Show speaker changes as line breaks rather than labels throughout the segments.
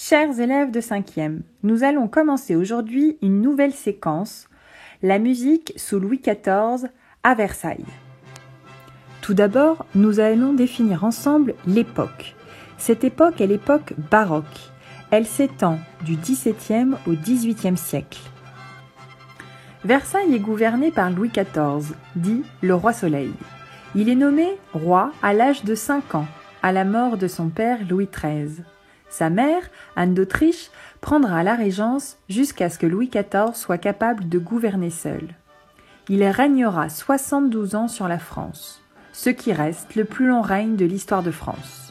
Chers élèves de 5e, nous allons commencer aujourd'hui une nouvelle séquence, la musique sous Louis XIV à Versailles. Tout d'abord, nous allons définir ensemble l'époque. Cette époque est l'époque baroque. Elle s'étend du XVIIe au XVIIIe siècle. Versailles est gouverné par Louis XIV, dit le roi Soleil. Il est nommé roi à l'âge de 5 ans, à la mort de son père Louis XIII. Sa mère, Anne d'Autriche, prendra la régence jusqu'à ce que Louis XIV soit capable de gouverner seul. Il régnera 72 ans sur la France, ce qui reste le plus long règne de l'histoire de France.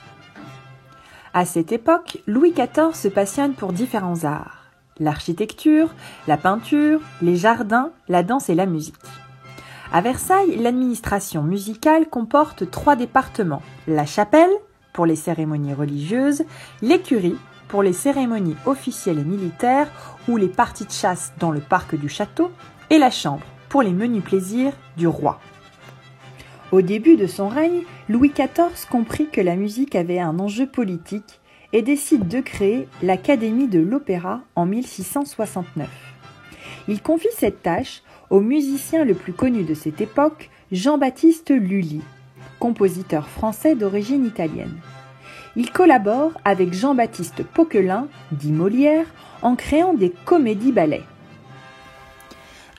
À cette époque, Louis XIV se passionne pour différents arts: l'architecture, la peinture, les jardins, la danse et la musique. À Versailles, l'administration musicale comporte 3 départements: la chapelle, pour les cérémonies religieuses, l'écurie, pour les cérémonies officielles et militaires ou les parties de chasse dans le parc du château, et la chambre, pour les menus plaisirs du roi. Au début de son règne, Louis XIV comprit que la musique avait un enjeu politique et décide de créer l'Académie de l'Opéra en 1669. Il confie cette tâche au musicien le plus connu de cette époque, Jean-Baptiste Lully, compositeur français d'origine italienne. Il collabore avec Jean-Baptiste Poquelin, dit Molière, en créant des comédies-ballets.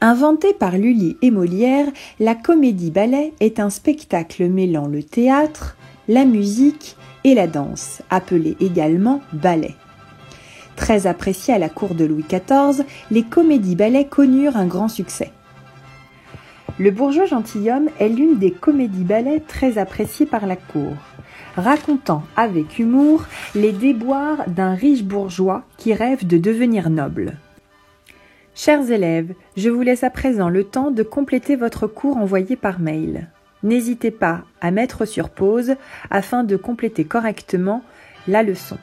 Inventée par Lully et Molière, la comédie-ballet est un spectacle mêlant le théâtre, la musique et la danse, appelé également ballet. Très apprécié à la cour de Louis XIV, les comédies-ballets connurent un grand succès. Le bourgeois gentilhomme est l'une des comédies-ballets très appréciées par la cour, racontant avec humour les déboires d'un riche bourgeois qui rêve de devenir noble. Chers élèves, je vous laisse à présent le temps de compléter votre cours envoyé par mail. N'hésitez pas à mettre sur pause afin de compléter correctement la leçon.